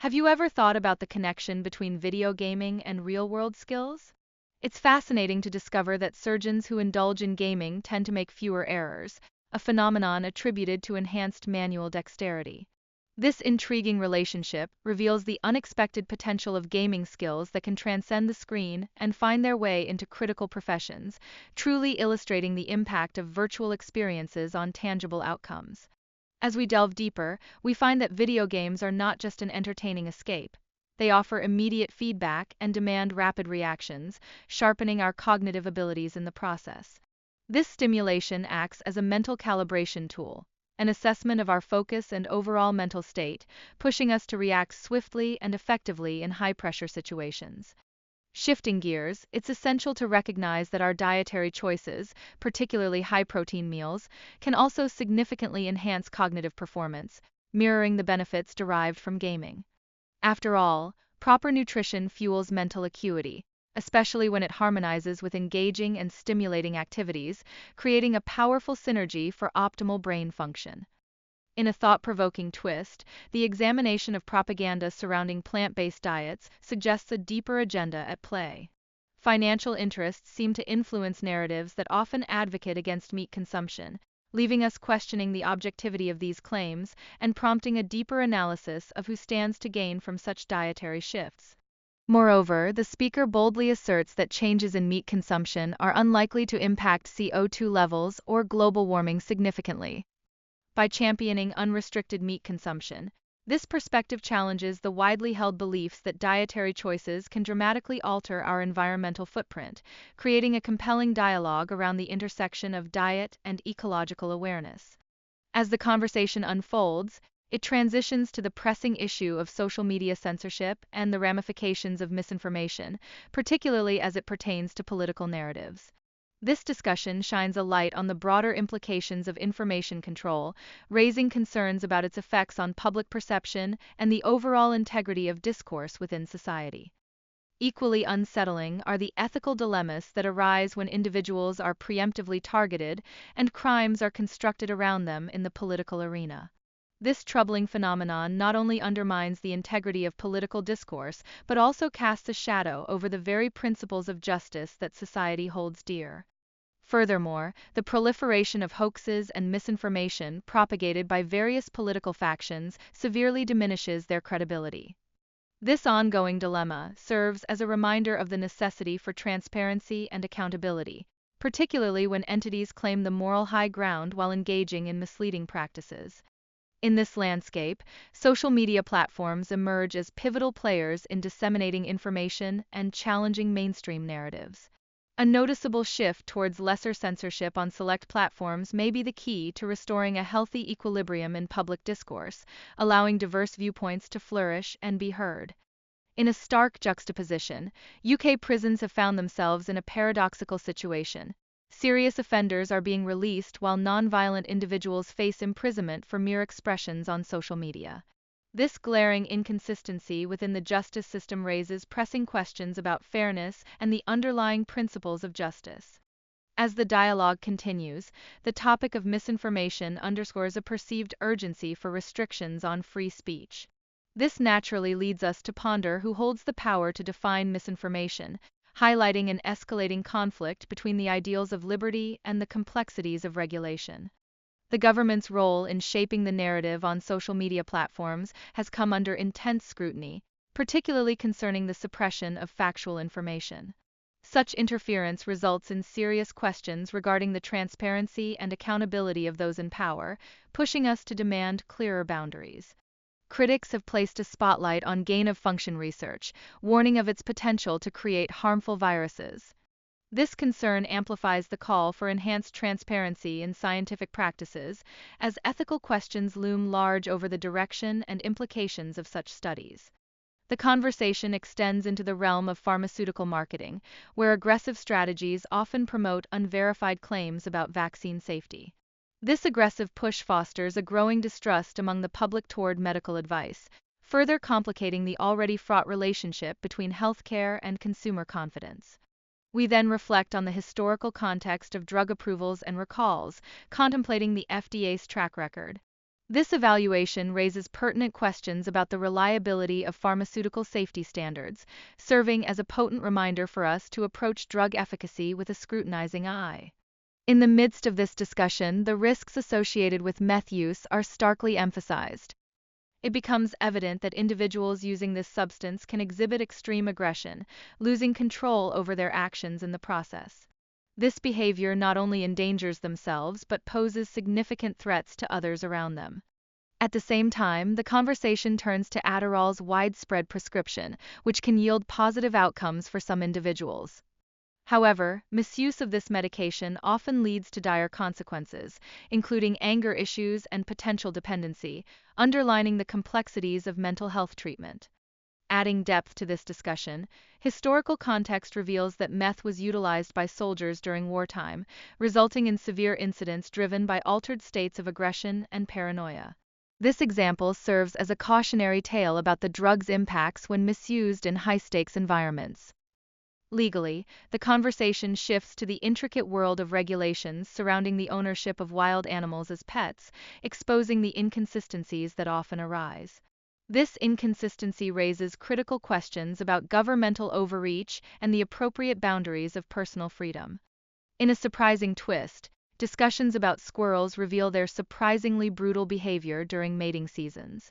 Have you ever thought about the connection between video gaming and real-world skills? It's fascinating to discover that surgeons who indulge in gaming tend to make fewer errors, a phenomenon attributed to enhanced manual dexterity. This intriguing relationship reveals the unexpected potential of gaming skills that can transcend the screen and find their way into critical professions, truly illustrating the impact of virtual experiences on tangible outcomes. As we delve deeper, we find that video games are not just an entertaining escape. They offer immediate feedback and demand rapid reactions, sharpening our cognitive abilities in the process. This stimulation acts as a mental calibration tool, an assessment of our focus and overall mental state, pushing us to react swiftly and effectively in high-pressure situations. Shifting gears, it's essential to recognize that our dietary choices, particularly high-protein meals, can also significantly enhance cognitive performance, mirroring the benefits derived from gaming. After all, proper nutrition fuels mental acuity, especially when it harmonizes with engaging and stimulating activities, creating a powerful synergy for optimal brain function. In a thought-provoking twist, the examination of propaganda surrounding plant-based diets suggests a deeper agenda at play. Financial interests seem to influence narratives that often advocate against meat consumption, leaving us questioning the objectivity of these claims and prompting a deeper analysis of who stands to gain from such dietary shifts. Moreover, the speaker boldly asserts that changes in meat consumption are unlikely to impact CO2 levels or global warming significantly. By championing unrestricted meat consumption, this perspective challenges the widely held beliefs that dietary choices can dramatically alter our environmental footprint, creating a compelling dialogue around the intersection of diet and ecological awareness. As the conversation unfolds, it transitions to the pressing issue of social media censorship and the ramifications of misinformation, particularly as it pertains to political narratives. This discussion shines a light on the broader implications of information control, raising concerns about its effects on public perception and the overall integrity of discourse within society. Equally unsettling are the ethical dilemmas that arise when individuals are preemptively targeted and crimes are constructed around them in the political arena. This troubling phenomenon not only undermines the integrity of political discourse, but also casts a shadow over the very principles of justice that society holds dear. Furthermore, the proliferation of hoaxes and misinformation propagated by various political factions severely diminishes their credibility. This ongoing dilemma serves as a reminder of the necessity for transparency and accountability, particularly when entities claim the moral high ground while engaging in misleading practices. In this landscape, social media platforms emerge as pivotal players in disseminating information and challenging mainstream narratives. A noticeable shift towards lesser censorship on select platforms may be the key to restoring a healthy equilibrium in public discourse, allowing diverse viewpoints to flourish and be heard. In a stark juxtaposition, UK prisons have found themselves in a paradoxical situation. Serious offenders are being released while non-violent individuals face imprisonment for mere expressions on social media. This glaring inconsistency within the justice system raises pressing questions about fairness and the underlying principles of justice. As the dialogue continues, the topic of misinformation underscores a perceived urgency for restrictions on free speech. This naturally leads us to ponder who holds the power to define misinformation, highlighting an escalating conflict between the ideals of liberty and the complexities of regulation. The government's role in shaping the narrative on social media platforms has come under intense scrutiny, particularly concerning the suppression of factual information. Such interference results in serious questions regarding the transparency and accountability of those in power, pushing us to demand clearer boundaries. Critics have placed a spotlight on gain-of-function research, warning of its potential to create harmful viruses. This concern amplifies the call for enhanced transparency in scientific practices, as ethical questions loom large over the direction and implications of such studies. The conversation extends into the realm of pharmaceutical marketing, where aggressive strategies often promote unverified claims about vaccine safety. This aggressive push fosters a growing distrust among the public toward medical advice, further complicating the already fraught relationship between healthcare and consumer confidence. We then reflect on the historical context of drug approvals and recalls, contemplating the FDA's track record. This evaluation raises pertinent questions about the reliability of pharmaceutical safety standards, serving as a potent reminder for us to approach drug efficacy with a scrutinizing eye. In the midst of this discussion, the risks associated with meth use are starkly emphasized. It becomes evident that individuals using this substance can exhibit extreme aggression, losing control over their actions in the process. This behavior not only endangers themselves but poses significant threats to others around them. At the same time, the conversation turns to Adderall's widespread prescription, which can yield positive outcomes for some individuals. However, misuse of this medication often leads to dire consequences, including anger issues and potential dependency, underlining the complexities of mental health treatment. Adding depth to this discussion, historical context reveals that meth was utilized by soldiers during wartime, resulting in severe incidents driven by altered states of aggression and paranoia. This example serves as a cautionary tale about the drug's impacts when misused in high-stakes environments. Legally, the conversation shifts to the intricate world of regulations surrounding the ownership of wild animals as pets, exposing the inconsistencies that often arise. This inconsistency raises critical questions about governmental overreach and the appropriate boundaries of personal freedom. In a surprising twist, discussions about squirrels reveal their surprisingly brutal behavior during mating seasons.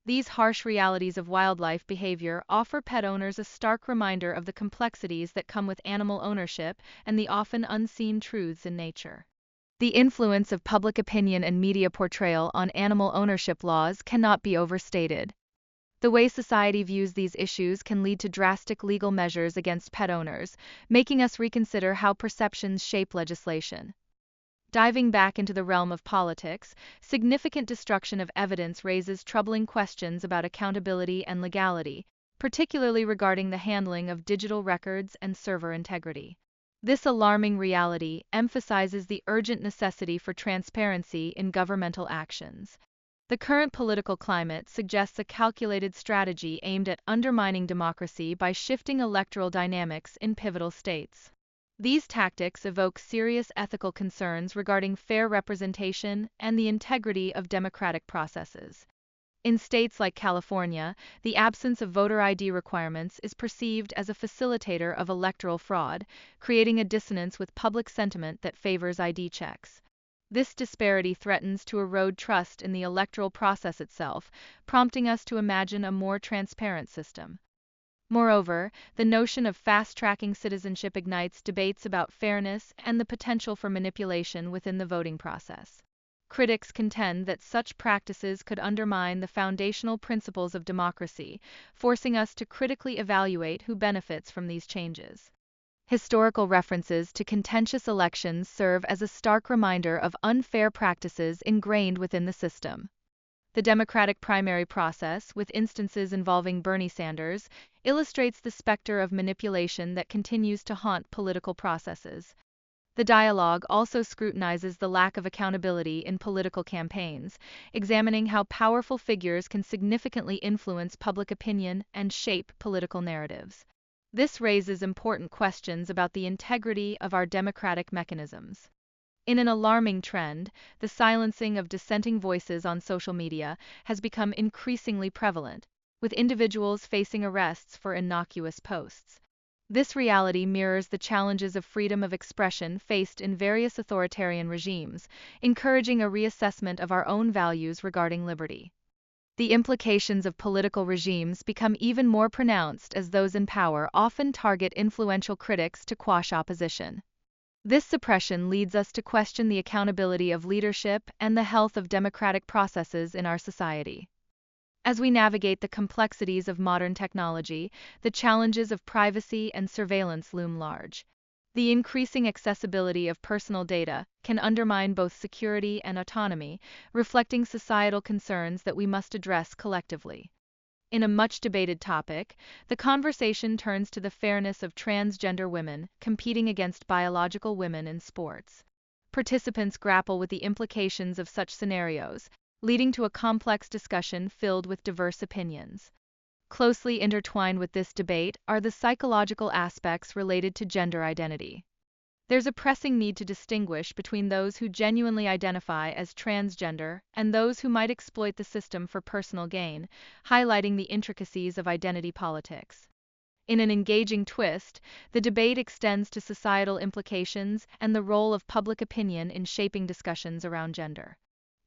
These harsh realities of wildlife behavior offer pet owners a stark reminder of the complexities that come with animal ownership and the often unseen truths in nature. The influence of public opinion and media portrayal on animal ownership laws cannot be overstated. The way society views these issues can lead to drastic legal measures against pet owners, making us reconsider how perceptions shape legislation. Diving back into the realm of politics, significant destruction of evidence raises troubling questions about accountability and legality, particularly regarding the handling of digital records and server integrity. This alarming reality emphasizes the urgent necessity for transparency in governmental actions. The current political climate suggests a calculated strategy aimed at undermining democracy by shifting electoral dynamics in pivotal states. These tactics evoke serious ethical concerns regarding fair representation and the integrity of democratic processes. In states like California, the absence of voter ID requirements is perceived as a facilitator of electoral fraud, creating a dissonance with public sentiment that favors ID checks. This disparity threatens to erode trust in the electoral process itself, prompting us to imagine a more transparent system. Moreover, the notion of fast-tracking citizenship ignites debates about fairness and the potential for manipulation within the voting process. Critics contend that such practices could undermine the foundational principles of democracy, forcing us to critically evaluate who benefits from these changes. Historical references to contentious elections serve as a stark reminder of unfair practices ingrained within the system. The Democratic primary process, with instances involving Bernie Sanders, illustrates the specter of manipulation that continues to haunt political processes. The dialogue also scrutinizes the lack of accountability in political campaigns, examining how powerful figures can significantly influence public opinion and shape political narratives. This raises important questions about the integrity of our democratic mechanisms. In an alarming trend, the silencing of dissenting voices on social media has become increasingly prevalent, with individuals facing arrests for innocuous posts. This reality mirrors the challenges of freedom of expression faced in various authoritarian regimes, encouraging a reassessment of our own values regarding liberty. The implications of political regimes become even more pronounced as those in power often target influential critics to quash opposition. This suppression leads us to question the accountability of leadership and the health of democratic processes in our society. As we navigate the complexities of modern technology, the challenges of privacy and surveillance loom large. The increasing accessibility of personal data can undermine both security and autonomy, reflecting societal concerns that we must address collectively. In a much debated topic, the conversation turns to the fairness of transgender women competing against biological women in sports. Participants grapple with the implications of such scenarios, leading to a complex discussion filled with diverse opinions. Closely intertwined with this debate are the psychological aspects related to gender identity. There's a pressing need to distinguish between those who genuinely identify as transgender and those who might exploit the system for personal gain, highlighting the intricacies of identity politics. In an engaging twist, the debate extends to societal implications and the role of public opinion in shaping discussions around gender.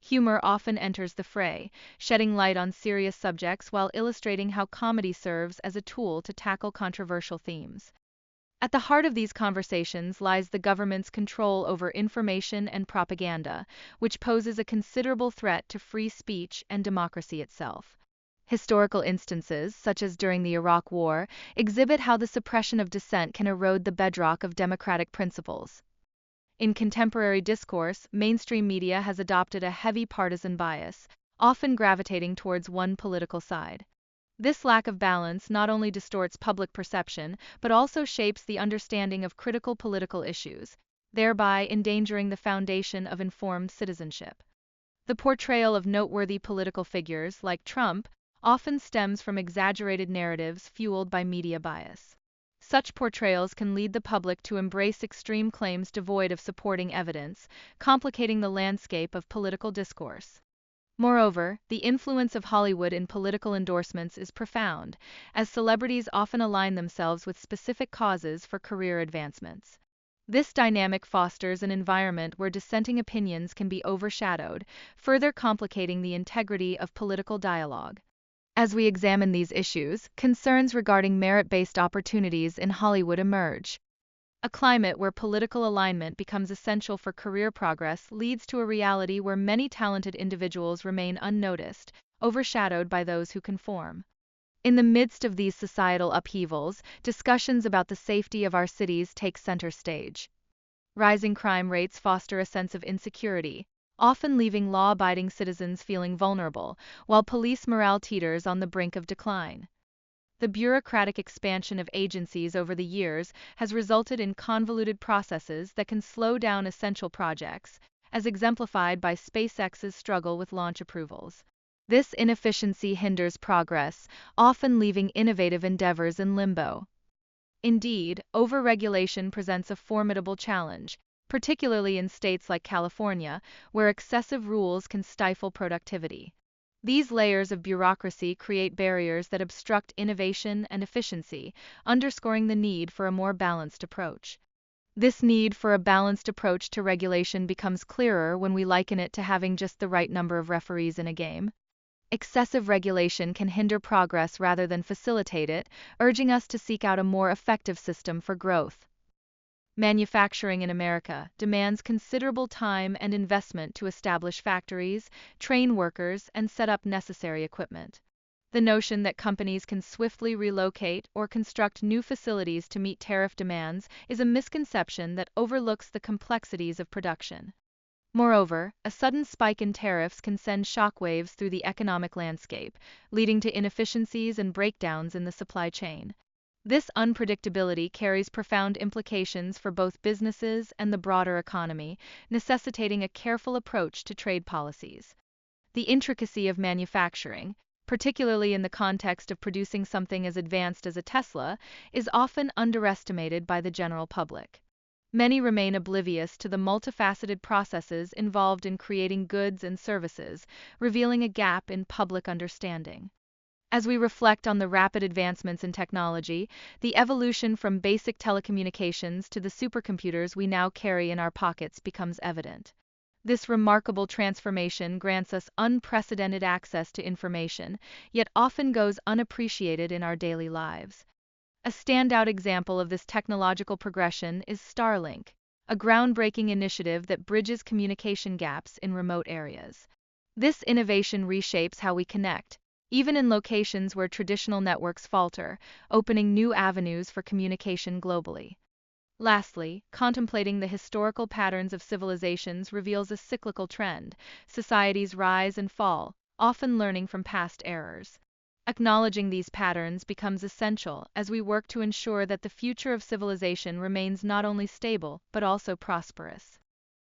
Humor often enters the fray, shedding light on serious subjects while illustrating how comedy serves as a tool to tackle controversial themes. At the heart of these conversations lies the government's control over information and propaganda, which poses a considerable threat to free speech and democracy itself. Historical instances, such as during the Iraq War, exhibit how the suppression of dissent can erode the bedrock of democratic principles. In contemporary discourse, mainstream media has adopted a heavy partisan bias, often gravitating towards one political side. This lack of balance not only distorts public perception, but also shapes the understanding of critical political issues, thereby endangering the foundation of informed citizenship. The portrayal of noteworthy political figures, like Trump, often stems from exaggerated narratives fueled by media bias. Such portrayals can lead the public to embrace extreme claims devoid of supporting evidence, complicating the landscape of political discourse. Moreover, the influence of Hollywood in political endorsements is profound, as celebrities often align themselves with specific causes for career advancements. This dynamic fosters an environment where dissenting opinions can be overshadowed, further complicating the integrity of political dialogue. As we examine these issues, concerns regarding merit-based opportunities in Hollywood emerge. A climate where political alignment becomes essential for career progress leads to a reality where many talented individuals remain unnoticed, overshadowed by those who conform. In the midst of these societal upheavals, discussions about the safety of our cities take center stage. Rising crime rates foster a sense of insecurity, often leaving law-abiding citizens feeling vulnerable, while police morale teeters on the brink of decline. The bureaucratic expansion of agencies over the years has resulted in convoluted processes that can slow down essential projects, as exemplified by SpaceX's struggle with launch approvals. This inefficiency hinders progress, often leaving innovative endeavors in limbo. Indeed, overregulation presents a formidable challenge, particularly in states like California, where excessive rules can stifle productivity. These layers of bureaucracy create barriers that obstruct innovation and efficiency, underscoring the need for a more balanced approach. This need for a balanced approach to regulation becomes clearer when we liken it to having just the right number of referees in a game. Excessive regulation can hinder progress rather than facilitate it, urging us to seek out a more effective system for growth. Manufacturing in America demands considerable time and investment to establish factories, train workers, and set up necessary equipment. The notion that companies can swiftly relocate or construct new facilities to meet tariff demands is a misconception that overlooks the complexities of production. Moreover, a sudden spike in tariffs can send shockwaves through the economic landscape, leading to inefficiencies and breakdowns in the supply chain. This unpredictability carries profound implications for both businesses and the broader economy, necessitating a careful approach to trade policies. The intricacy of manufacturing, particularly in the context of producing something as advanced as a Tesla, is often underestimated by the general public. Many remain oblivious to the multifaceted processes involved in creating goods and services, revealing a gap in public understanding. As we reflect on the rapid advancements in technology, the evolution from basic telecommunications to the supercomputers we now carry in our pockets becomes evident. This remarkable transformation grants us unprecedented access to information, yet often goes unappreciated in our daily lives. A standout example of this technological progression is Starlink, a groundbreaking initiative that bridges communication gaps in remote areas. This innovation reshapes how we connect, even in locations where traditional networks falter, opening new avenues for communication globally. Lastly, contemplating the historical patterns of civilizations reveals a cyclical trend. Societies rise and fall, often learning from past errors. Acknowledging these patterns becomes essential as we work to ensure that the future of civilization remains not only stable but also prosperous.